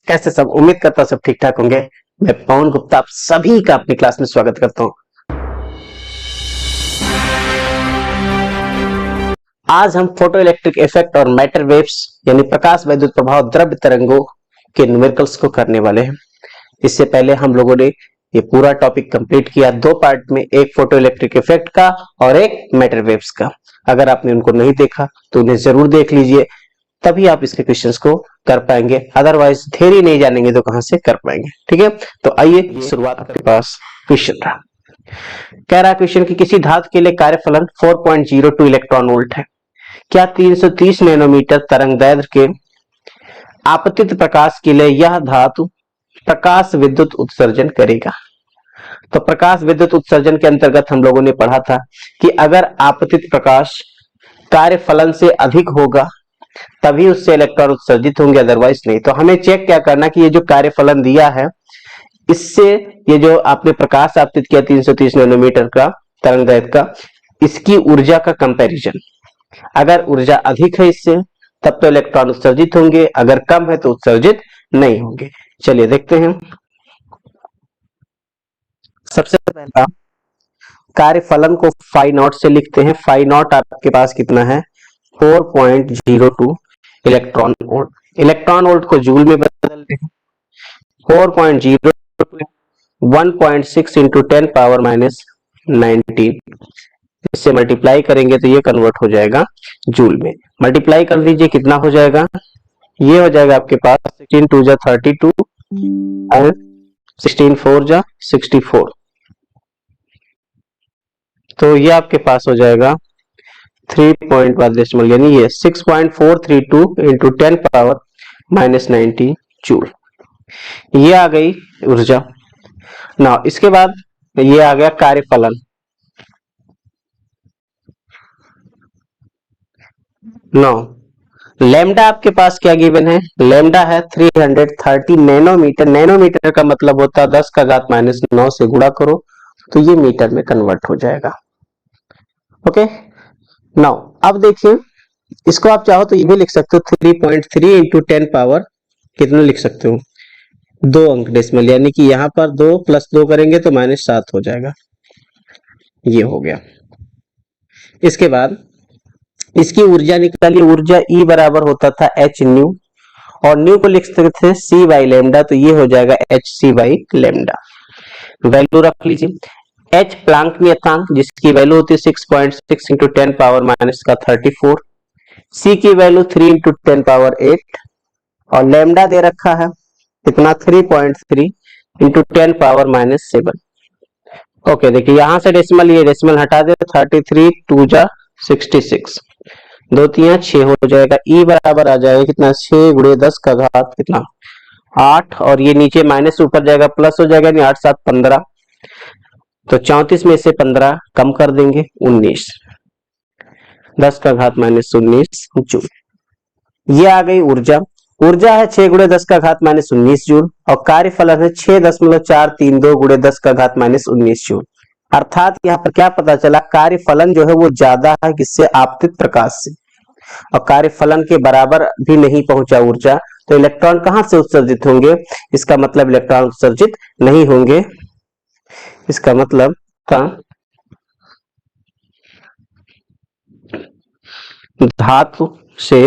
कैसे सब? उम्मीद करता हूं सब ठीक ठाक होंगे। मैं पवन गुप्ता आप सभी का अपनी क्लास में स्वागत करता हूं। आज हम फोटो इलेक्ट्रिक इफेक्ट और मैटर वेव्स यानी प्रकाश वैद्युत प्रभाव द्रव्य तरंगों के न्यूमेरिकल्स को करने वाले हैं। इससे पहले हम लोगों ने ये पूरा टॉपिक कंप्लीट किया दो पार्ट में, एक फोटो इलेक्ट्रिक इफेक्ट का और एक मैटर वेव्स का। अगर आपने उनको नहीं देखा तो उन्हें जरूर देख लीजिए, तभी आप इसके क्वेश्चंस को कर पाएंगे। अदरवाइज थ्योरी नहीं जानेंगे तो कहां से कर पाएंगे। ठीक है, तो आइए शुरुआत आपके पास क्वेश्चन रहा। कह रहा क्वेश्चन कि किसी धातु के लिए कार्यफलन 4.02 इलेक्ट्रॉन वोल्ट है। क्या 330 नैनोमीटर तरंग दैर्ध्य के आपतित प्रकाश के लिए यह धातु प्रकाश विद्युत उत्सर्जन करेगा? तो प्रकाश विद्युत उत्सर्जन के अंतर्गत हम लोगों ने पढ़ा था कि अगर आपतित प्रकाश कार्यफलन से अधिक होगा तभी उससे इलेक्ट्रॉन उत्सर्जित होंगे, अदरवाइज नहीं। तो हमें चेक क्या करना कि ये जो कार्यफलन दिया है इससे ये जो आपने प्रकाश आपतित किया 330 नैनोमीटर का तरंग दैर्ध्य का, इसकी ऊर्जा का कंपैरिजन। अगर ऊर्जा अधिक है इससे तब तो इलेक्ट्रॉन उत्सर्जित होंगे, अगर कम है तो उत्सर्जित नहीं होंगे। चलिए देखते हैं। सबसे पहला कार्यफलन को फाई नॉट से लिखते हैं। फाई नॉट आपके पास कितना है? 4.02 इलेक्ट्रॉन वोल्ट। इलेक्ट्रॉन वोल्ट को जूल में बदलते हैं। 4.02 1.6 इंटू 10 पावर माइनस 19, इससे मल्टीप्लाई करेंगे तो ये कन्वर्ट हो जाएगा जूल में। मल्टीप्लाई कर दीजिए, कितना हो जाएगा? ये हो जाएगा आपके पास 16 2 जा 32 और 16 4 जा 64। तो ये आपके पास हो जाएगा 3 पॉइंट बाद डेसिमल, यानी ये 6.432 इंटू 10 पावर माइनस 19 जूल। ये आ गई ऊर्जा। ना इसके बाद ये आ गया कार्यफलन। नो लैम्डा आपके पास क्या गिवन है? लैम्डा है 330 नैनोमीटर। नैनोमीटर का मतलब होता है 10 का घात माइनस 9 से गुणा करो तो ये मीटर में कन्वर्ट हो जाएगा। ओके, नाउ अब देखिए, इसको आप चाहो तो ये भी लिख सकते हो 3.3 इंटू 10 पावर कितना लिख सकते हो? 2 अंक डेसिमल, यानी कि यहाँ पर 2 प्लस 2 करेंगे तो -7 हो जाएगा। ये हो गया। इसके बाद इसकी ऊर्जा निकालिए। ऊर्जा E बराबर होता था एच न्यू, और न्यू को लिख सकते थे C बाई लेमडा, तो ये हो जाएगा h c by lambda. Value रख लीजिए। एच प्लांक नियतांक जिसकी वैल्यू होती है 6.6 इंटू 10 पावर माइनस का 34, C की वैल्यू 3 इंटू 10 पावर 8, और लेमडा दे रखा है कितना? 3.3 इंटू 10 पावर माइनस 7। ओके, देखिए यहां से डेसिमल, ये डेसिमल हटा दे, 33 2 जा 66, 2 3 6 हो जाएगा। E बराबर आ जाएगा कितना? 6 गुणे 10 का घात कितना? 8, और ये नीचे माइनस ऊपर जाएगा प्लस हो जाएगा, 8 7 15, तो 34 में से 15 कम कर देंगे 19, 10 का घात माइनस 19 जूल। ये आ गई ऊर्जा। ऊर्जा है 6 गुणे 10 का घात माइनस 19 जूल, और कार्यफलन है 6.432 गुणे 10 का घात माइनस 19 जूल। अर्थात यहाँ पर क्या पता चला? कार्यफलन जो है वो ज्यादा है किससे? आपतित प्रकाश से, और कार्यफलन के बराबर भी नहीं पहुंचा ऊर्जा, तो इलेक्ट्रॉन कहां से उत्सर्जित होंगे? इसका मतलब इलेक्ट्रॉन उत्सर्जित नहीं होंगे। इसका मतलब था धातु से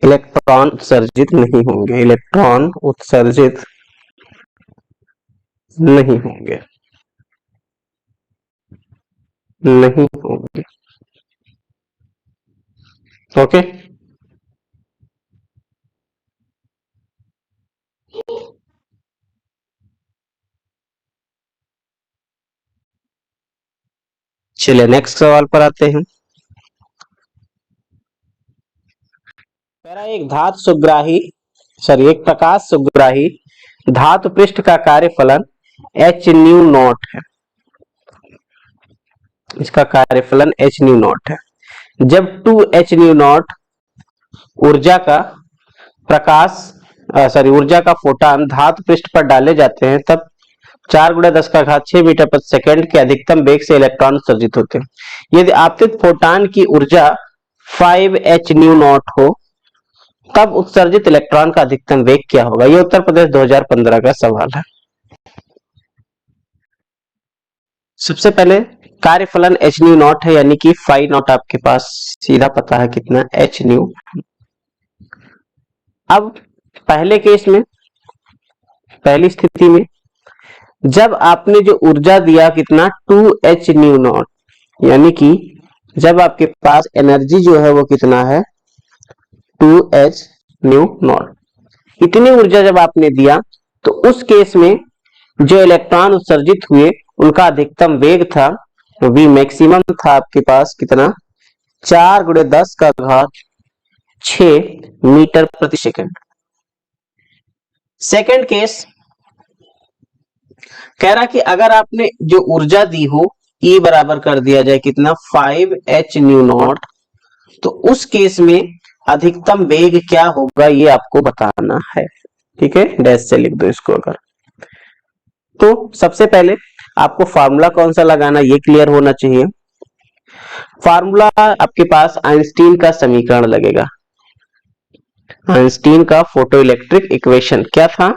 इलेक्ट्रॉन उत्सर्जित नहीं होंगे। इलेक्ट्रॉन उत्सर्जित नहीं होंगे, नहीं होंगे। ओके, चलिए नेक्स्ट सवाल पर आते हैं। एक धातु सुग्राही एक प्रकाश सुग्राही धातु पृष्ठ का कार्यफलन एच न्यू नॉट है। इसका कार्यफलन एच न्यू नॉट है। जब 2 न्यू नॉट ऊर्जा का ऊर्जा का फोटॉन धातु पृष्ठ पर डाले जाते हैं तब 4 गुणा 10 का घात 6 मीटर प्रति सेकंड के अधिकतम वेग से इलेक्ट्रॉन उत्सर्जित होते हैं। यदि आपतित फोटॉन की ऊर्जा 5 न्यू नॉट हो तब उत्सर्जित इलेक्ट्रॉन का अधिकतम वेग क्या होगा? ये उत्तर प्रदेश 2015 का सवाल है। सबसे पहले कार्यफलन एच न्यू नॉट है, यानी कि फाई नॉट आपके पास सीधा पता है कितना, एच न्यू। अब पहले केस में, पहली स्थिति में जब आपने जो ऊर्जा दिया कितना, 2h न्यू नॉट, यानी कि जब आपके पास एनर्जी जो है वो कितना है, 2h न्यू नॉट, इतनी ऊर्जा जब आपने दिया तो उस केस में जो इलेक्ट्रॉन उत्सर्जित हुए उनका अधिकतम वेग था, v मैक्सिमम था आपके पास कितना, 4 × 10⁶ मीटर प्रति सेकंड। सेकंड केस कह रहा कि अगर आपने जो ऊर्जा दी हो E बराबर कर दिया जाए कितना, 5h न्यू नॉट, तो उस केस में अधिकतम वेग क्या होगा ये आपको बताना है। ठीक है, डैश से लिख दो इसको। अगर तो सबसे पहले आपको फार्मूला कौन सा लगाना ये क्लियर होना चाहिए। फार्मूला आपके पास आइंस्टीन का समीकरण लगेगा। आइंस्टीन का फोटो इलेक्ट्रिक इक्वेशन क्या था,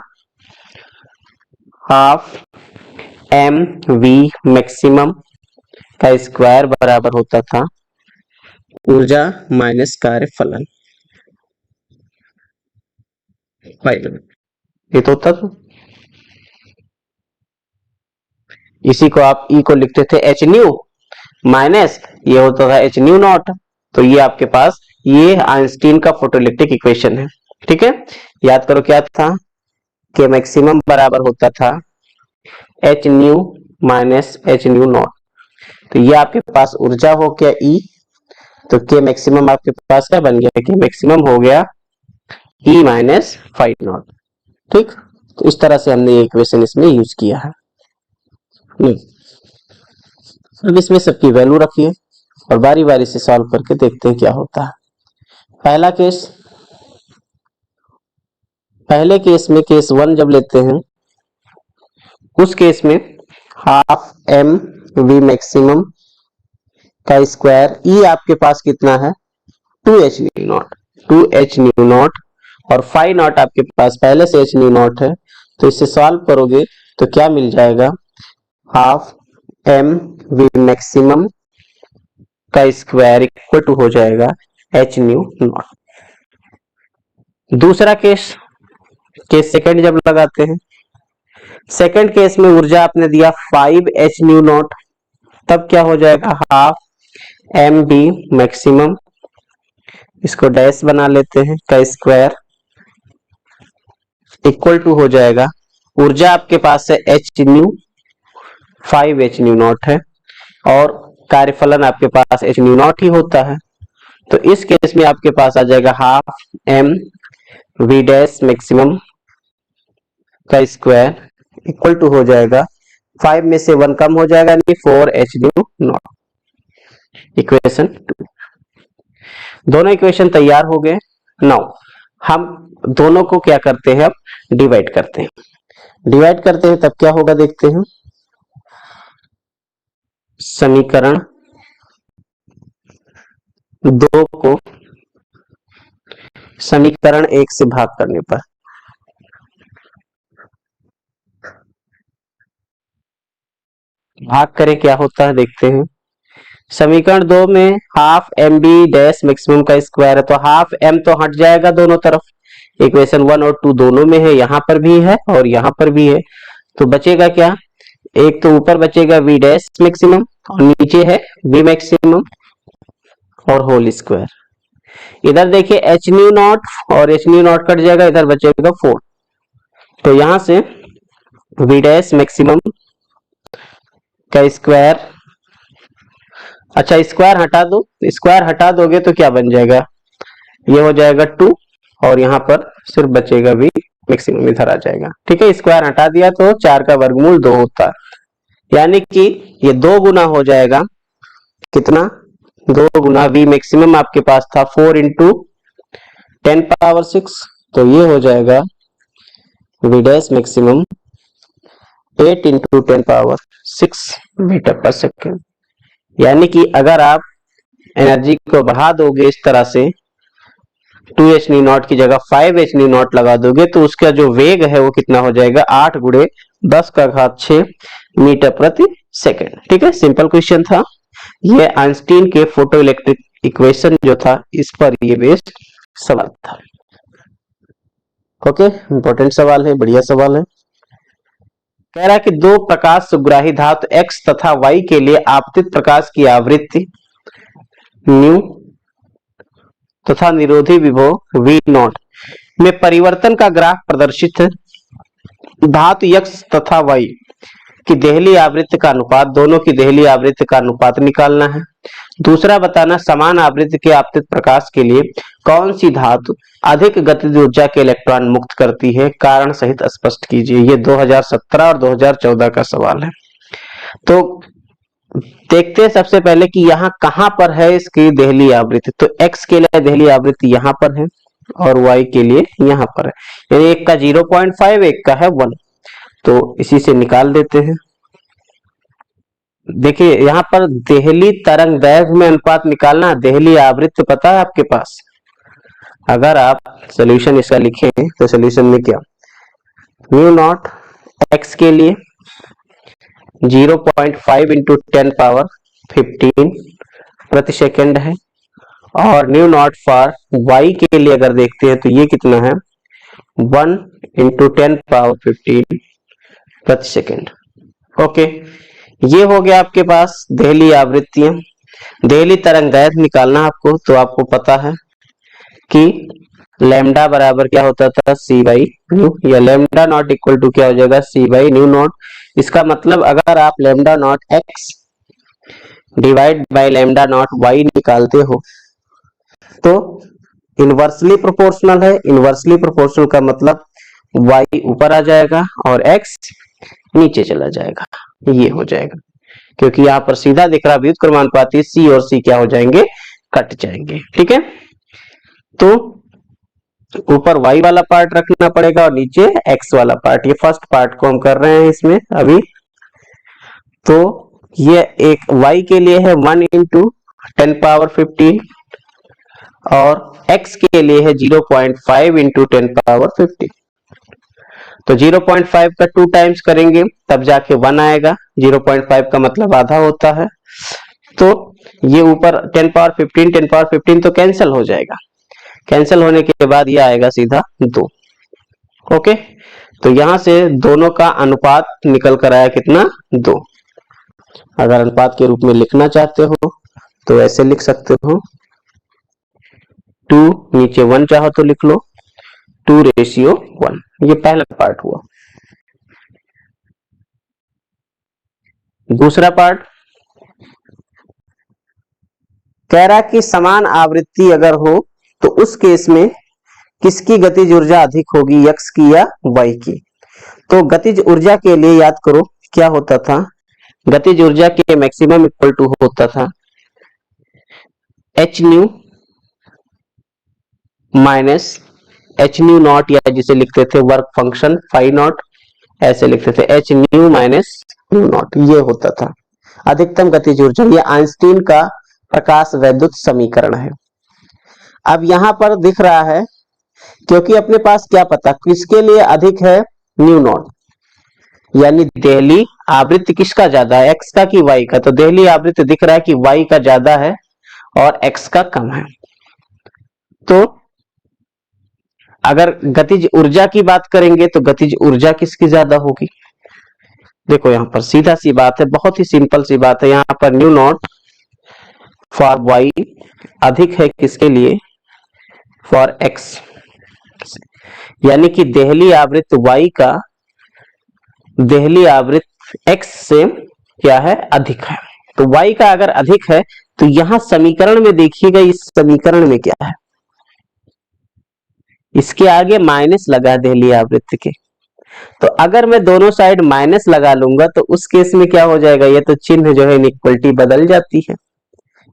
हाफ एम वी मैक्सिमम का स्क्वायर बराबर होता था ऊर्जा माइनस कार्यफलन। ये तो होता था, इसी को आप ई को लिखते थे एच न्यू माइनस, ये होता था एच न्यू नॉट। तो ये आपके पास ये आइंस्टीन का फोटोइलेक्ट्रिक इक्वेशन है। ठीक है, याद करो क्या था, के मैक्सिमम बराबर होता था H new minus H new not. तो ये आपके पास ऊर्जा हो गया ई, तो के मैक्सिमम आपके पास क्या बन गया, के मैक्सिमम हो गया ई माइनस 5 नॉट। ठीक, तो इस तरह से हमने ये इक्वेशन इसमें यूज किया है। अब इसमें सबकी वैल्यू रखिए और बारी बारी से सॉल्व करके देखते हैं क्या होता है। पहला केस, पहले केस में केस 1 जब लेते हैं, उस केस में हाफ एम वी मैक्सिमम का स्क्वायर, ई आपके पास कितना है, 2h new not, 2h new not, और 5 नॉट आपके पास पहले से h न्यू नॉट है। तो इससे सॉल्व करोगे तो क्या मिल जाएगा, हाफ एम वी मैक्सिमम का स्क्वायर इक्वल टू हो जाएगा h न्यू नॉट। दूसरा केस, केस सेकंड जब लगाते हैं, सेकंड केस में ऊर्जा आपने दिया 5h न्यू नॉट, तब क्या हो जाएगा, हाफ एम बी मैक्सिमम, इसको डैश बना लेते हैं, का स्क्वायर इक्वल टू हो जाएगा, ऊर्जा आपके पास है h new, 5h new not है, और कार्यफलन आपके पास h न्यू नॉट ही होता है। तो इस केस में आपके पास आ जाएगा half m v dash maximum का स्क्वायर इक्वल टू हो जाएगा, 5 में से 1 कम हो जाएगा, यानी 4h न्यू नॉट। इक्वेशन 2। दोनों इक्वेशन तैयार हो गए। नाउ हम दोनों को क्या करते हैं, अब डिवाइड करते हैं। डिवाइड करते हैं तब क्या होगा देखते हैं। समीकरण 2 को समीकरण 1 से भाग करने पर भाग करें क्या होता है देखते हैं। समीकरण 2 में half m b dash maximum का स्क्वायर है, तो हाफ एम तो हट जाएगा दोनों तरफ, इक्वेशन 1 और 2 दोनों में है, यहां पर भी है और यहां पर भी है। तो बचेगा क्या, एक तो ऊपर बचेगा वी डैश मैक्सिमम और नीचे है वी मैक्सिमम और होल स्क्वायर। इधर देखिए एच न्यू नॉट और एच न्यू नॉट कट जाएगा, इधर बचेगा 4। तो यहां से वी डैश मैक्सिमम का स्क्वायर, अच्छा स्क्वायर हटा दो, स्क्वायर हटा दोगे तो क्या बन जाएगा, ये हो जाएगा 2 और यहाँ पर सिर्फ बचेगा वी मैक्सिमम, इधर आ जाएगा। ठीक है, स्क्वायर हटा दिया तो 4 का वर्गमूल 2 होता है, यानी कि ये 2 गुना हो जाएगा, कितना, 2 गुना वी मैक्सिमम आपके पास था 4 × 10⁶, तो ये हो जाएगा वी डैश मैक्सिमम 8 × 10⁶ मीटर पर सेकेंड। यानी कि अगर आप एनर्जी को बढ़ा दोगे इस तरह से 2h न्यू नॉट की जगह 5h न्यू नॉट लगा दोगे तो उसका जो वेग है वो कितना हो जाएगा, 8 गुणे 10 का घात 6 मीटर प्रति सेकंड। ठीक है, सिंपल क्वेश्चन था ये। आइंस्टीन के फोटो इलेक्ट्रिक इक्वेशन जो था इस पर ये बेस्ड सवाल था। ओके, इंपॉर्टेंट सवाल है, बढ़िया सवाल है। कह रहा है कि दो प्रकाश सुग्राही धातु x तथा y के लिए आपतित प्रकाश की आवृत्ति न्यू तथा निरोधी विभव v नॉट में परिवर्तन का ग्राफ प्रदर्शित है। धातु x तथा y की देहली आवृत्ति का अनुपात, दोनों की देहली आवृत्ति का अनुपात निकालना है। दूसरा बताना समान आवृत्ति के आपतित प्रकाश के लिए कौन सी धातु अधिक गतिज ऊर्जा के इलेक्ट्रॉन मुक्त करती है, कारण सहित स्पष्ट कीजिए। ये 2017 और 2014 का सवाल है। तो देखते हैं सबसे पहले कि यहाँ कहां पर है इसकी देहली आवृत्ति। तो x के लिए देहली आवृत्ति यहाँ पर है और y के लिए यहाँ पर है, यानी एक का 0.5 एक का है 1। तो इसी से निकाल देते हैं। देखिए यहाँ पर देहली तरंग दैर्घ्य में अनुपात निकालना, देहली आवृत्ति पता है आपके पास। अगर आप सॉल्यूशन इसका लिखें तो सॉल्यूशन में क्या, म्यू नॉट x के लिए 0.5 इंटू 10 पावर 15 प्रति सेकेंड है, और न्यू नॉट फॉर y के लिए अगर देखते हैं तो ये कितना है, 1 इंटू 10 पावर 15 प्रति सेकेंड। ओके, ये हो गया आपके पास देहली आवृत्तियां। देहली तरंग दैर्घ्य निकालना आपको, तो आपको पता है कि लैम्डा बराबर क्या होता था, c बाई न्यू, या लैम्डा नॉट इक्वल टू क्या हो जाएगा, c बाई न्यू नॉट। इसका मतलब अगर आप lambda naught x divide by lambda naught y निकालते हो तो इनवर्सली प्रोपोर्शनल है। इनवर्सली प्रोपोर्शनल का मतलब y ऊपर आ जाएगा और x नीचे चला जाएगा, ये हो जाएगा। क्योंकि यहाँ पर सीधा दिख रहा व्युत्क्रमानुपाती, c और c क्या हो जाएंगे, कट जाएंगे। ठीक है, तो ऊपर y वाला पार्ट रखना पड़ेगा और नीचे x वाला पार्ट। ये फर्स्ट पार्ट को हम कर रहे हैं इसमें अभी। तो ये एक y के लिए है 1 इंटू 10 पावर 15 और x के लिए है 0.5 इंटू 10 पावर 15। तो 0.5 का 2 टाइम्स करेंगे तब जाके 1 आएगा। 0.5 का मतलब आधा होता है। तो ये ऊपर 10 पावर 15 तो कैंसिल हो जाएगा। कैंसिल होने के बाद ये आएगा सीधा 2। ओके, तो यहां से दोनों का अनुपात निकल कर आया कितना, 2। अगर अनुपात के रूप में लिखना चाहते हो तो ऐसे लिख सकते हो, 2 नीचे 1 चाहो तो लिख लो, 2:1। ये पहला पार्ट हुआ। दूसरा पार्ट कह रहा कि समान आवृत्ति अगर हो तो उस केस में किसकी गतिज ऊर्जा अधिक होगी, x की या y की। तो गतिज ऊर्जा के लिए याद करो क्या होता था, गतिज ऊर्जा के मैक्सिमम इक्वल टू होता था h nu minus h new not, या जिसे लिखते थे वर्क फंक्शन फाई नॉट, ऐसे लिखते थे h nu minus nu not. ये होता था अधिकतम गतिज ऊर्जा। ये आइंस्टीन का प्रकाश वैद्युत समीकरण है। अब यहां पर दिख रहा है क्योंकि अपने पास क्या पता किसके लिए अधिक है, न्यू नॉट, यानी देहली आवृत्ति किसका ज्यादा है, x का कि y का। तो देहली आवृत्ति दिख रहा है कि y का ज्यादा है और x का कम है। तो अगर गतिज ऊर्जा की बात करेंगे तो गतिज ऊर्जा किसकी ज्यादा होगी। देखो यहां पर सीधा सी बात है, बहुत ही सिंपल सी बात है। यहां पर न्यू नॉट फॉर y अधिक है किसके लिए, फॉर x, यानी कि देहली आवृत्ति y का देहली आवृत्ति x से क्या है, अधिक है। तो y का अगर अधिक है तो यहां समीकरण में देखिएगा, इस समीकरण में क्या है, इसके आगे माइनस लगा है देहली आवृत्ति के। तो अगर मैं दोनों साइड माइनस लगा लूंगा तो उस केस में क्या हो जाएगा, ये तो चिन्ह जो है इनइक्वलिटी बदल जाती है।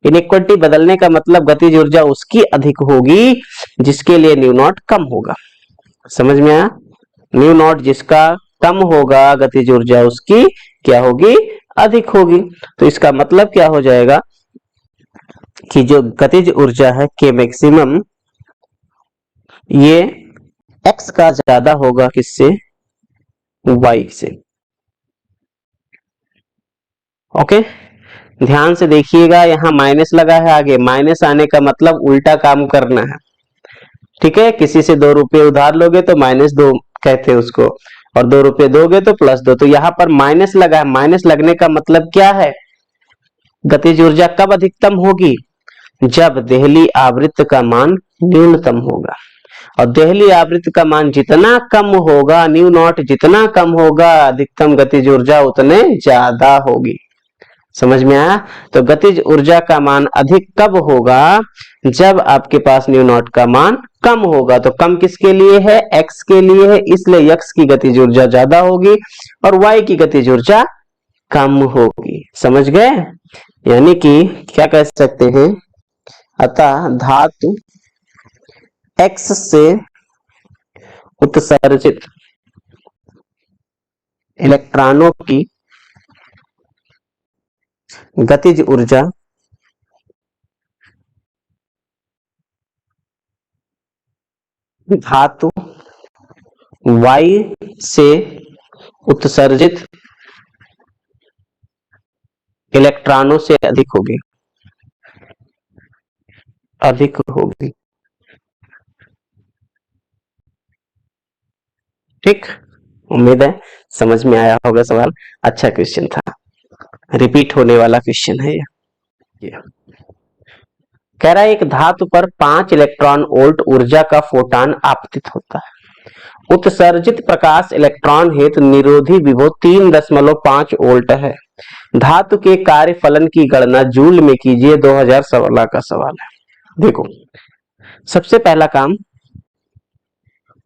इनइक्वलिटी बदलने का मतलब गतिज ऊर्जा उसकी अधिक होगी जिसके लिए न्यू नॉट कम होगा। समझ में आया, न्यू नॉट जिसका कम होगा गतिज ऊर्जा उसकी क्या होगी, अधिक होगी। तो इसका मतलब क्या हो जाएगा कि जो गतिज ऊर्जा है के मैक्सिमम ये x का ज्यादा होगा किससे, y से। ओके, ध्यान से देखिएगा, यहाँ माइनस लगा है, आगे माइनस आने का मतलब उल्टा काम करना है। ठीक है, किसी से 2 रुपए उधार लोगे तो -2 कहते हैं उसको, और 2 रुपए दोगे तो +2। तो यहाँ पर माइनस लगा है, माइनस लगने का मतलब क्या है, गतिज ऊर्जा कब अधिकतम होगी, जब देहली आवृत्त का मान न्यूनतम होगा। और देहली आवृत्त का मान जितना कम होगा, न्यू नॉट जितना कम होगा, अधिकतम गतिज ऊर्जा उतने ज्यादा होगी। समझ में आया? तो गतिज ऊर्जा का मान अधिक कब होगा, जब आपके पास न्यू नॉट का मान कम होगा। तो कम किसके लिए है, x के लिए है, इसलिए x की गतिज ऊर्जा ज्यादा होगी और y की गतिज ऊर्जा कम होगी। समझ गए? यानी कि क्या कह सकते हैं, अतः धातु x से उत्सर्जित इलेक्ट्रॉनों की गतिज ऊर्जा धातु y से उत्सर्जित इलेक्ट्रॉनों से अधिक होगी, अधिक होगी। ठीक, उम्मीद है समझ में आया होगा सवाल। अच्छा क्वेश्चन था, रिपीट होने वाला क्वेश्चन है ये। कह रहा है एक धातु पर 5 इलेक्ट्रॉन वोल्ट ऊर्जा का फोटॉन आपतित होता है। उत्सर्जित प्रकाश इलेक्ट्रॉन हेतु निरोधी विभव 3.5 वोल्ट है। धातु के कार्य फलन की गणना जूल में कीजिए। 2016 का सवाल है। देखो, सबसे पहला काम,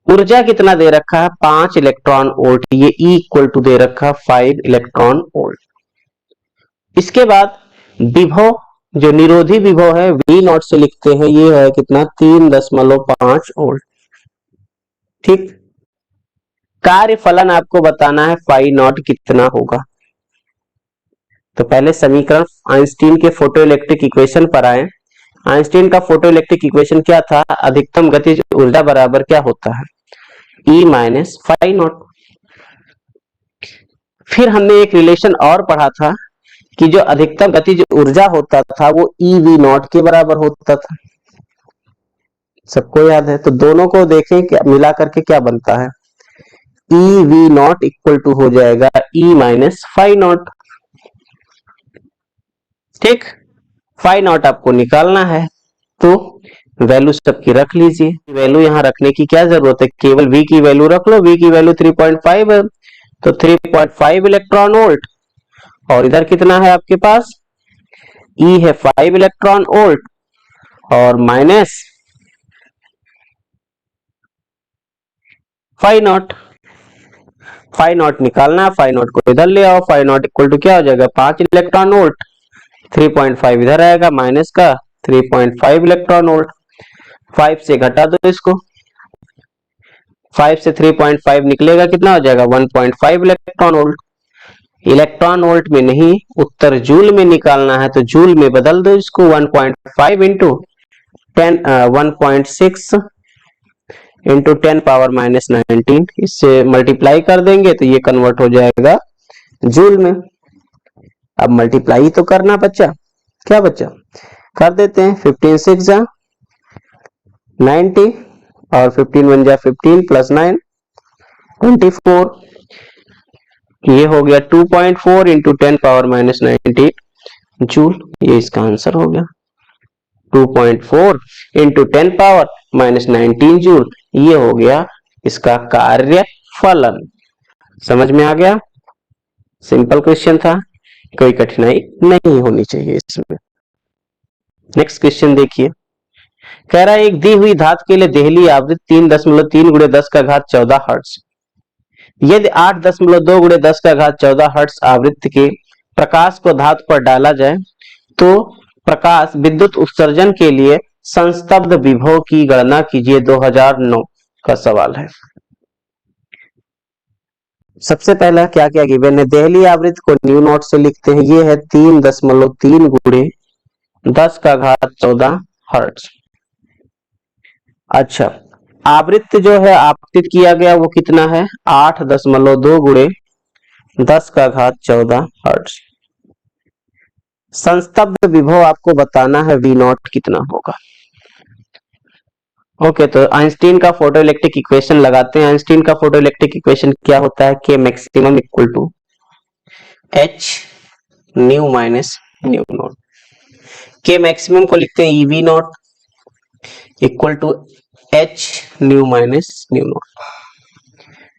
ऊर्जा कितना दे रखा है, 5 इलेक्ट्रॉन वोल्ट, ये E इक्वल टू दे रखा 5 इलेक्ट्रॉन वोल्ट। इसके बाद विभव, जो निरोधी विभव है V नॉट से लिखते हैं, ये है कितना, 3.5 वोल्ट। ठीक, कार्य फलन आपको बताना है फाई नॉट कितना होगा। तो पहले समीकरण आइंस्टीन के फोटोइलेक्ट्रिक इक्वेशन पर आए। आइंस्टीन का फोटोइलेक्ट्रिक इक्वेशन क्या था, अधिकतम गतिज ऊर्जा बराबर क्या होता है, E माइनस फाई नॉट। फिर हमने एक रिलेशन और पढ़ा था कि जो अधिकतम गतिज ऊर्जा होता था वो EV नॉट के बराबर होता था, सबको याद है। तो दोनों को देखें क्या मिला करके क्या बनता है, EV नॉट इक्वल टू हो जाएगा E माइनस फाई नॉट। ठीक, फाई नॉट आपको निकालना है, तो वैल्यू सबकी रख लीजिए। वैल्यू यहाँ रखने की क्या जरूरत है, केवल V की वैल्यू रख लो। V की वैल्यू 3.5 है, तो 3.5 इलेक्ट्रॉन वोल्ट, और इधर कितना है आपके पास, E है 5 इलेक्ट्रॉन वोल्ट, और minus phi naught. Phi naught निकालना है, फाई नॉट को इधर ले आओ। फाई नॉट इक्वल टू क्या हो जाएगा, 5 इलेक्ट्रॉन वोल्ट, 3.5 इधर आएगा, माइनस का 3.5 इलेक्ट्रॉन वोल्ट। 5 से घटा दो इसको, 5 से 3.5 निकलेगा, कितना हो जाएगा, 1.5 इलेक्ट्रॉन वोल्ट। इलेक्ट्रॉन वोल्ट में नहीं, उत्तर जूल में निकालना है, तो जूल में बदल दो इसको। 1.5 इंटू 1.6 इंटू 10 पावर माइनस 19, इससे मल्टीप्लाई कर देंगे तो ये कन्वर्ट हो जाएगा जूल में। अब मल्टीप्लाई तो करना बच्चा, क्या बच्चा, कर देते हैं। 15 6 जा 90, और 15 1 जा 15 प्लस 9 24, ये हो गया 2.4 इंटू 10 पावर माइनस 19 जूल। ये इसका आंसर हो गया, 2.4 इंटू 10 पावर माइनस 19 जूल। ये हो गया इसका कार्य फलन। समझ में आ गया, सिंपल क्वेश्चन था, कोई कठिनाई नहीं होनी चाहिए इसमें। नेक्स्ट क्वेश्चन देखिए, कह रहा है एक दी हुई धातु के लिए देहली आवृत्ति 3.3 गुणे 10 का घात 14 हर्ट्ज। यदि 8.2 गुणे 10 का घात 14 हर्ट्ज आवृत्ति के प्रकाश को धातु पर डाला जाए तो प्रकाश विद्युत उत्सर्जन के लिए संस्तब्ध विभव की गणना कीजिए। 2009 का सवाल है। सबसे पहला क्या क्या गिवन है, देहली आवृत्ति को न्यू नॉट से लिखते हैं, ये है 3.3 गुणे 10 का घात 14 हर्ट्ज। अच्छा, आवृत्त जो है आपतित किया गया वो कितना है 8.2 गुणे 10⁻14 हर्ट्ज। संस्तब्ध विभव आपको बताना है V नॉट कितना होगा। ओके, तो आइंस्टीन का फोटो इलेक्ट्रिक इक्वेशन लगाते हैं। आइंस्टीन का फोटो इलेक्ट्रिक इक्वेशन क्या होता है, K maximum equal to H nu minus nu naught. K maximum को लिखते हैं EV naught equal to H nu minus nu naught.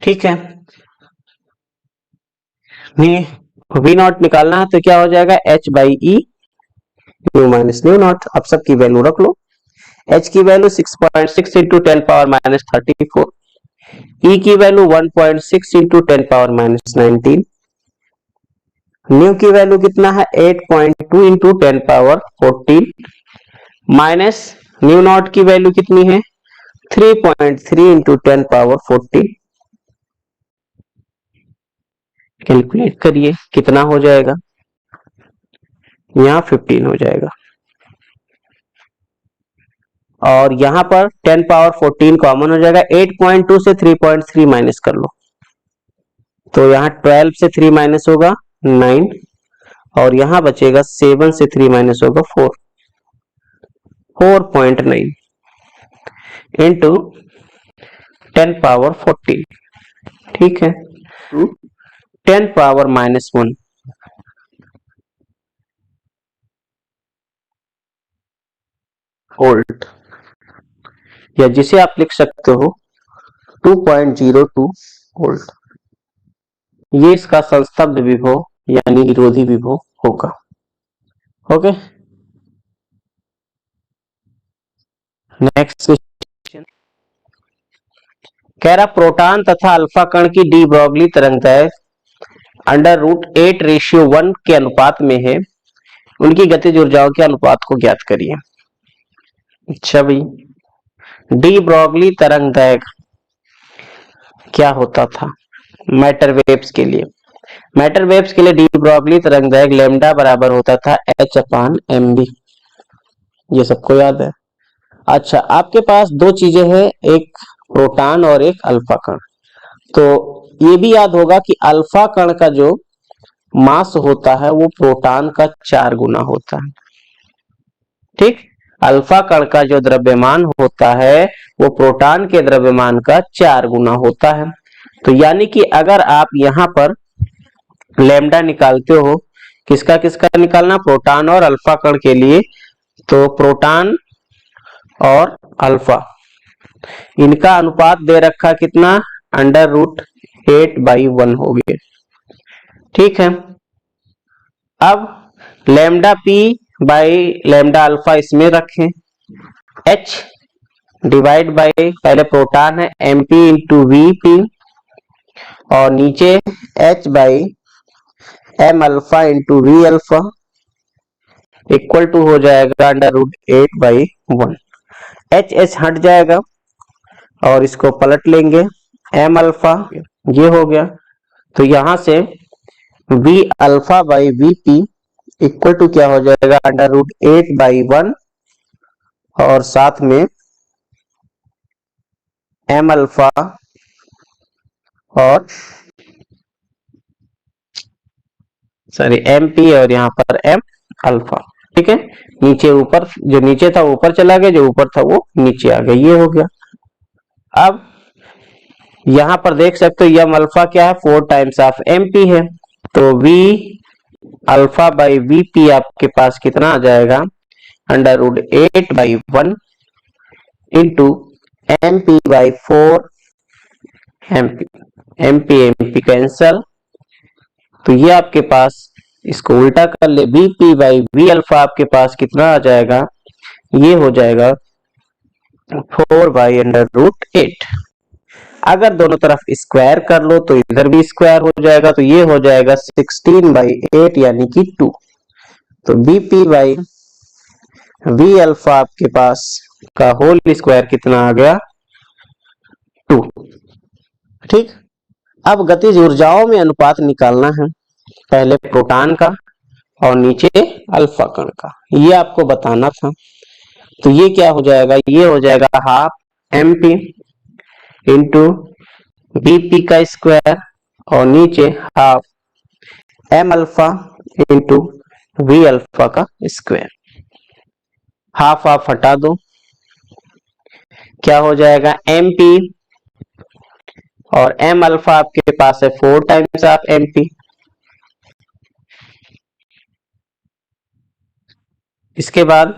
ठीक है, V नॉट निकालना है तो क्या हो जाएगा H by E new minus nu not. अब सबकी वैल्यू रख लो। H की value 6.6 into 10 power minus 34, E की value 1.6 into 10 power minus 19, new की वैल्यू कितना है 8.2 into 10 power 14, minus nu not की वैल्यू कितनी है 3.3 इंटू 10 पावर 14। कैलकुलेट करिए कितना हो जाएगा, यहाँ 15 हो जाएगा और यहां पर 10 पावर 14 कॉमन हो जाएगा। 8.2 से 3.3 माइनस कर लो तो यहाँ 12 से 3 माइनस होगा 9 और यहां बचेगा 7 से 3 माइनस होगा 4, 4.9 इंटू 10 पावर 14। ठीक है, 10 पावर माइनस 1 वोल्ट, या जिसे आप लिख सकते हो 2.02 वोल्ट। ये इसका संस्तब्ध विभव यानी विरोधी विभव होगा। ओके, नेक्स्ट क्वेश्चन कह रहा प्रोटॉन तथा अल्फा कण की डी ब्रॉगली तरंगदैर्घ्य √8:1 के अनुपात में है, उनकी गतिज ऊर्जाओं के अनुपात को ज्ञात करिए। अच्छा भाई, डी ब्रॉगली तरंगदैर्घ्य क्या होता था मैटर वेव्स के लिए? मैटर वेव्स के लिए डी ब्रॉगली तरंगदैर्घ्य लैम्डा बराबर होता था H/mv, ये सबको याद है। अच्छा, आपके पास दो चीजें हैं, एक प्रोटॉन और एक अल्फा कण। तो ये भी याद होगा कि अल्फा कण का जो मास होता है वो प्रोटॉन का 4 गुना होता है। ठीक, अल्फा कण का जो द्रव्यमान होता है वो प्रोटॉन के द्रव्यमान का 4 गुना होता है। तो यानी कि अगर आप यहाँ पर लैम्डा निकालते हो, किसका किसका निकालना, प्रोटॉन और अल्फा कण के लिए, तो प्रोटॉन और अल्फा इनका अनुपात दे रखा कितना √8/1 हो गया। ठीक है, अब lambda p by lambda alpha इसमें रखें, H डिवाइड बाई पहले प्रोटॉन है MP इंटू VP और नीचे H by M alpha into V alpha equal to हो जाएगा √8/1। H हट जाएगा और इसको पलट लेंगे, M अल्फा ये हो गया। तो यहां से V alpha by VP equal to क्या हो जाएगा √8/1 और साथ में M अल्फा और MP और यहाँ पर M अल्फा। ठीक है, नीचे ऊपर, जो नीचे था ऊपर चला गया, जो ऊपर था वो नीचे आ गया, ये हो गया। अब यहां पर देख सकते हो M अल्फा क्या है 4 टाइम्स ऑफ MP है, तो V अल्फा बाई VP आपके पास कितना आ जाएगा √8/1 इंटू MP/4 MP कैंसल, तो ये आपके पास, इसको उल्टा कर ले, VP/V अल्फा आपके पास कितना आ जाएगा, ये हो जाएगा 4/√8। अगर दोनों तरफ स्क्वायर कर लो तो इधर भी स्क्वायर हो जाएगा, तो ये हो जाएगा 16/8 यानी कि 2। तो BP/V अल्फा आपके पास का होल स्क्वायर कितना आ गया 2। ठीक, अब गतिज ऊर्जाओं में अनुपात निकालना है, पहले प्रोटॉन का और नीचे अल्फा कण का, ये आपको बताना था। तो ये क्या हो जाएगा, ये हो जाएगा ½ MP इंटू बीपी का स्क्वायर और नीचे half m alpha into v alpha का स्क्वायर। हाफ हाफ हटा दो, क्या हो जाएगा एम पी, और एम अल्फा आपके पास है 4 टाइम्स ऑफ एम पी। इसके बाद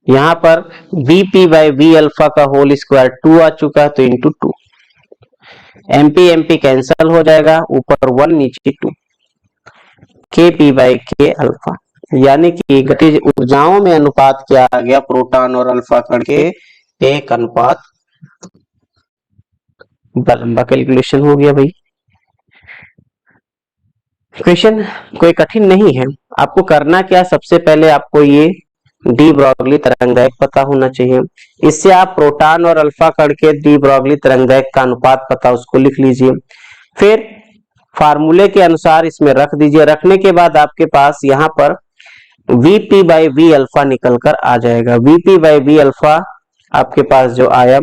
यहां पर Vp बाई वी अल्फा का होल स्क्वायर 2 आ चुका है, तो इंटू 2। एमपी एमपी कैंसल हो जाएगा, ऊपर 1 नीचे 2, के पी बाई के अल्फा। यानी कि गतिज ऊर्जाओं में अनुपात क्या आ गया, प्रोटॉन और अल्फा कण के 1:। लंबा कैलकुलेशन हो गया भाई। क्वेश्चन कोई कठिन नहीं है, आपको करना क्या, सबसे पहले आपको ये डी ब्रॉगली तरंगदैर्घ्य पता होना चाहिए। इससे आप प्रोटॉन और अल्फा कण के डी ब्रॉगली तरंगदैर्घ्य का अनुपात पता, उसको लिख लीजिए। फिर फार्मूले के अनुसार इसमें रख दीजिए। रखने के बाद आपके पास यहाँ पर Vp बाई वी अल्फा निकल कर आ जाएगा। Vp बाई वी अल्फा आपके पास जो आया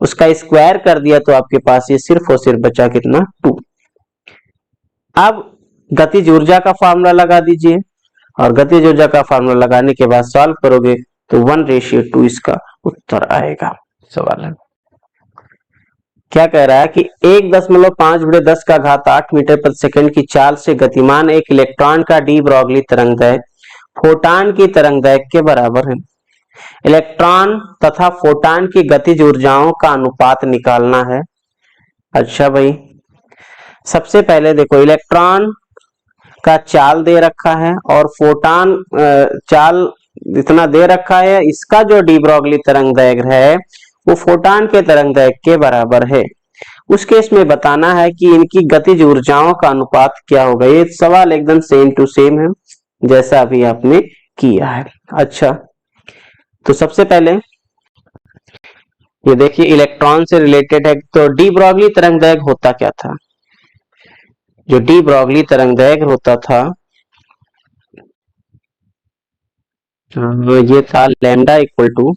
उसका स्क्वायर कर दिया, तो आपके पास ये सिर्फ और सिर्फ बचा कितना 2। अब गतिज ऊर्जा का फार्मूला लगा दीजिए, और गतिज ऊर्जा का फार्मूला लगाने के बाद सॉल्व करोगे तो 1:2 इसका उत्तर आएगा। सवाल है क्या कह रहा है कि 1.5×10⁸ मीटर प्रति सेकंड की चाल से गतिमान एक इलेक्ट्रॉन का डी ब्रॉगली तरंगदैर्घ्य फोटान की तरंगदैर्घ्य के बराबर है। इलेक्ट्रॉन तथा फोटान की गतिज ऊर्जाओं का अनुपात निकालना है। अच्छा भाई, सबसे पहले देखो इलेक्ट्रॉन का चाल दे रखा है और फोटान चाल इतना दे रखा है, इसका जो डी ब्रॉगली तरंगदैर्घ्य है वो फोटान के तरंगदैर्घ्य के बराबर है। उस केस में बताना है कि इनकी गतिज ऊर्जाओं का अनुपात क्या होगा। ये सवाल एकदम सेम टू सेम है जैसा अभी आपने किया है। अच्छा, तो सबसे पहले ये देखिए इलेक्ट्रॉन से रिलेटेड है, तो डी ब्रॉगली तरंगदैर्घ्य होता क्या था। जो डी ब्रॉगली तरंगदैर्घ्य होता था ये था lambda equal to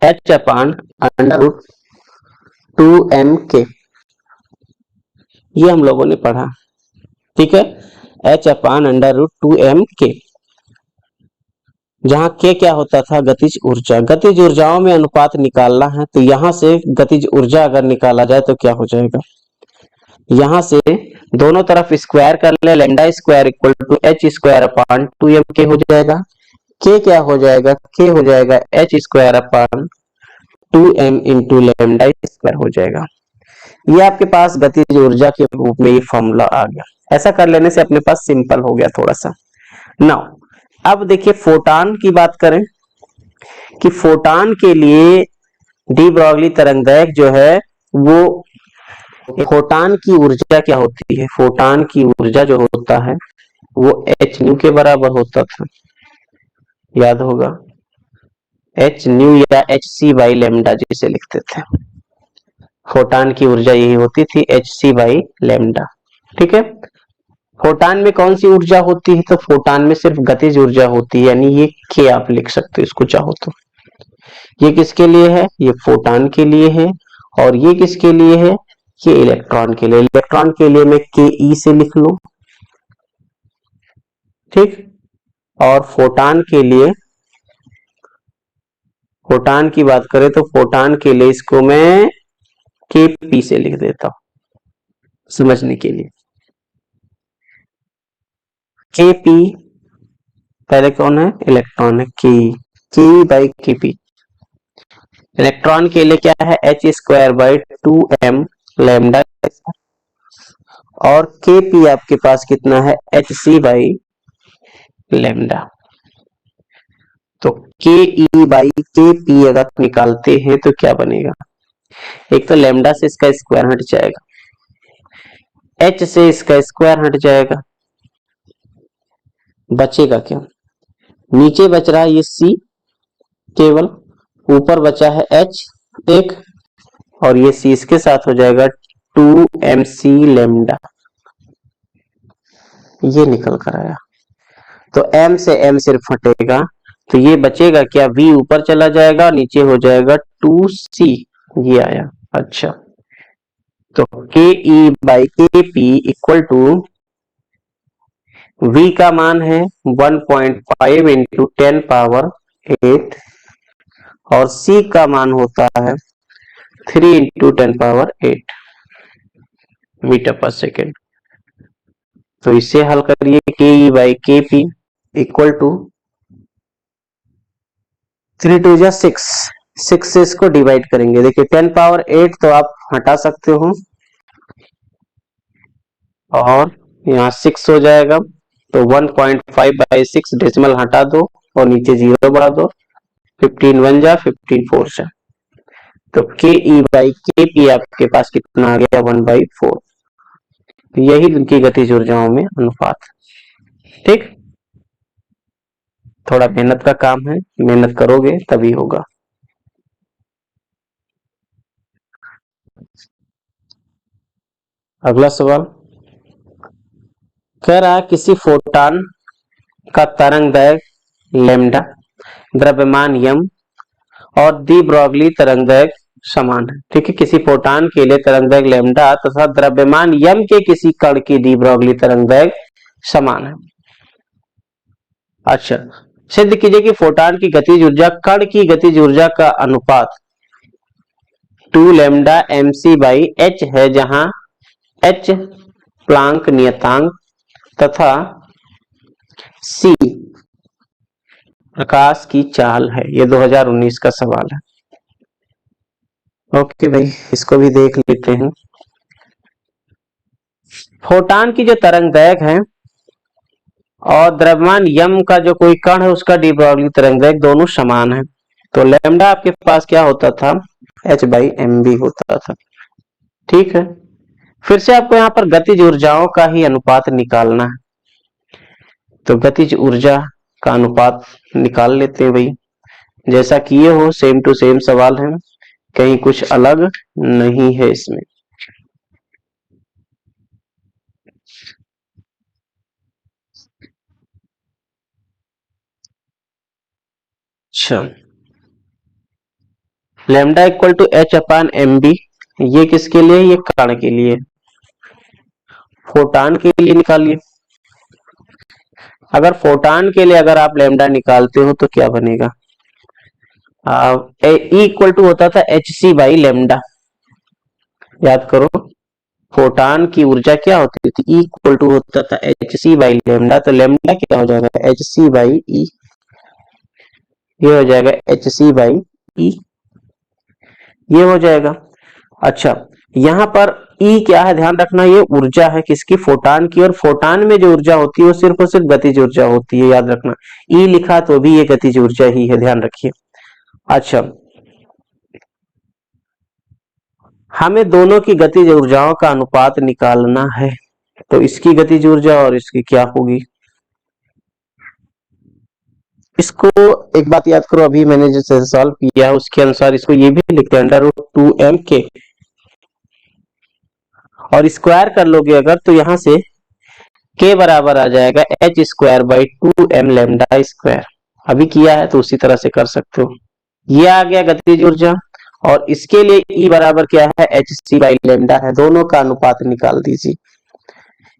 h upon under root 2m k। ये हम लोगों ने पढ़ा, ठीक है, h upon under root 2m k, जहां के क्या होता था गतिज ऊर्जा। गतिज ऊर्जाओं में अनुपात निकालना है, तो यहां से गतिज ऊर्जा अगर निकाला जाए तो क्या हो जाएगा, यहां से दोनों तरफ स्क्वायर कर ले, lambda square equal to h square upon 2m k हो जाएगा। के क्या हो जाएगा, के हो जाएगा H square upon 2m into lambda square हो जाएगा। ये आपके पास गतिज ऊर्जा के रूप में ये फॉर्मूला आ गया। ऐसा कर लेने से अपने पास सिंपल हो गया थोड़ा सा। नाउ अब देखिए फोटान की बात करें कि फोटान के लिए डी ब्रॉगली तरंगदैर्घ्य जो है वो, फोटान की ऊर्जा क्या होती है, फोटान की ऊर्जा जो होता है वो एच न्यू के बराबर होता था, याद होगा, एच न्यू या एच सी बाई लैम्डा जिसे लिखते थे। फोटान की ऊर्जा यही होती थी एच सी बाई लैम्डा, ठीक है। फोटान में कौन सी ऊर्जा होती है, तो फोटान में सिर्फ गतिज ऊर्जा होती है, यानी ये के आप लिख सकते हो इसको चाहो तो। ये किसके लिए है, ये फोटान के लिए है, और ये किसके लिए है, ये इलेक्ट्रॉन के लिए। इलेक्ट्रॉन के लिए मैं के ई से लिख लूं, ठीक, और फोटान के लिए, फोटान की बात करें तो फोटान के लिए इसको मैं के पी से लिख देता हूं समझने के लिए। के पी पहले कौन है, इलेक्ट्रॉन है, के बाई के पी। इलेक्ट्रॉन के लिए क्या है, h square by 2m lambda, और के पी आपके पास कितना है, एच सी बाई लैम्डा। तो के ई बाई के पी अगर निकालते हैं तो क्या बनेगा, एक तो लैम्डा से इसका स्क्वायर हट जाएगा, एच से इसका स्क्वायर हट जाएगा, बचेगा क्या, नीचे बच रहा है ये सी केवल, ऊपर बचा है एच एक, और ये सी इसके साथ हो जाएगा 2mc लैम्डा, ये निकल कर आया। तो m से m सिर्फ हटेगा, तो ये बचेगा क्या, v ऊपर चला जाएगा, नीचे हो जाएगा 2c, ये आया। अच्छा, तो के ई बाई के पी इक्वल टू V का मान है 1.5 इंटू 10 पावर 8 और C का मान होता है 3 इंटू 10 पावर 8 मीटर पर सेकेंड। तो इसे हल करिए, के ई बाई के पी इक्वल टू 3 टू जा 6, 6 से इसको डिवाइड करेंगे। देखिए 10 पावर 8 तो आप हटा सकते हो और यहाँ 6 हो जाएगा, तो 1.5 बाई 6 डेसिमल हटा दो और नीचे 0 बढ़ा दो, 15 1 जा 15 4 जा, तो के ई बाई के पी आपके पास कितना आ गया 1/4। यही उनकी गतिज ऊर्जाओं में अनुपात। ठीक, थोड़ा मेहनत का काम है, मेहनत करोगे तभी होगा। अगला सवाल कह रहा है किसी फोटॉन का तरंग दैर्घ्य लैम्डा, द्रव्यमान यम और डी ब्रॉगली तरंग दैर्घ्य समान है। ठीक है, किसी फोटॉन के लिए तरंग दैर्घ्य लैम्डा तथा द्रव्यमान यम के किसी कण की डी ब्रॉगली तरंग दैर्घ्य समान है। अच्छा, सिद्ध कीजिए कि फोटॉन की गतिज ऊर्जा कण की गतिज ऊर्जा का अनुपात 2 lambda m c by h है, जहां एच प्लांक नियतांक तथा सी प्रकाश की चाल है। ये 2019 का सवाल है। ओके भाई, इसको भी देख लेते हैं। फोटॉन की जो तरंग दैर्घ्य है और द्रव्यमान यम का जो कोई कण है उसका डी ब्रॉगली तरंग दैर्घ्य दोनों समान है। तो लैम्डा आपके पास क्या होता था, एच बाई एम बी होता था। ठीक है, फिर से आपको यहाँ पर गतिज ऊर्जाओं का ही अनुपात निकालना है। तो गतिज ऊर्जा का अनुपात निकाल लेते हैं भाई, जैसा किए हो सेम टू सेम सवाल है, कहीं कुछ अलग नहीं है इसमें। अच्छा, lambda equal to h upon m b, ये किसके लिए, ये कण के लिए, फोटॉन के लिए निकालिए। अगर फोटॉन के लिए अगर आप लैम्डा निकालते हो तो क्या बनेगा, ई इक्वल टू होता था एच सी बाई लैम्डा। याद करो, फोटॉन की ऊर्जा क्या होती थी, ई इक्वल टू होता था एच सी बाई लैम्डा, तो लैम्डा क्या हो जाएगा, एच सी बाई ई, ये हो जाएगा एच सी बाई ई, ये हो जाएगा। अच्छा, यहाँ पर ई क्या है, ध्यान रखना, ये ऊर्जा है किसकी, फोटॉन की, और फोटॉन में जो ऊर्जा होती है वो सिर्फ और सिर्फ गतिज ऊर्जा होती है, याद रखना। ई लिखा तो भी ये गतिज ऊर्जा ही है, ध्यान रखिए। अच्छा, हमें दोनों की गतिज ऊर्जाओं का अनुपात निकालना है, तो इसकी गतिज ऊर्जा और इसकी क्या होगी। इसको एक बात याद करो, अभी मैंने जैसे सॉल्व किया उसके अनुसार इसको ये भी लिखते हैं अंडर रूट 2m के, और स्क्वायर कर लोगे अगर तो यहां से k बराबर आ जाएगा H square by 2m lambda square. अभी किया है तो उसी तरह से कर सकते हो। ये आ गया गतिज ऊर्जा, और इसके लिए E बराबर क्या है, एच सी बाई लैम्डा है, दोनों का अनुपात निकाल दीजिए।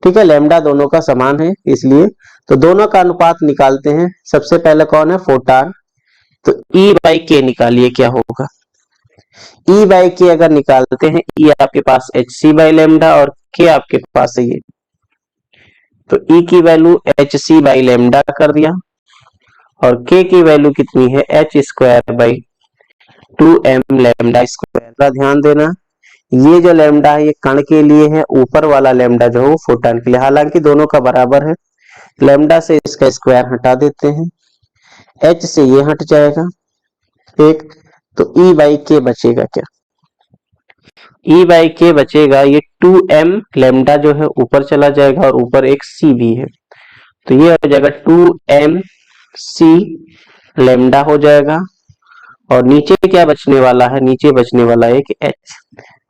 ठीक है, लैम्डा दोनों का समान है इसलिए, तो दोनों का अनुपात निकालते हैं। सबसे पहले कौन है, फोटॉन, तो E बाई के निकालिए क्या होगा, E बाई के अगर निकालते हैं, E आपके पास एच सी बाई लैम्डा और K आपके पास है ये, तो E की value h c by lambda कर दिया और K की वैल्यू कितनी है, h square by 2m lambda square. का ध्यान देना, ये जो लैम्डा है ये कण के लिए है, ऊपर वाला लैम्डा जो है वो फोटॉन के लिए, हालांकि दोनों का बराबर है। लैम्डा से इसका स्क्वायर हटा देते हैं, एच से ये हट जाएगा एक, तो ई बाई के बचेगा क्या, ई बाई के बचेगा, ये 2m लैम्डा जो है ऊपर चला जाएगा और ऊपर एक c भी है, तो ये हो जाएगा 2m c लैम्डा हो जाएगा। और नीचे क्या बचने वाला है, नीचे बचने वाला है कि h,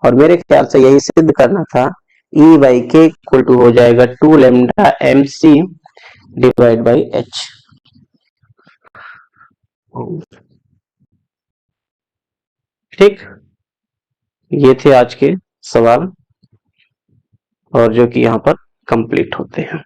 और मेरे ख्याल से यही सिद्ध करना था, E by K equal to हो जाएगा 2 lambda m c divide by h. ठीक, ये थे आज के सवाल और जो कि यहाँ पर कंप्लीट होते हैं।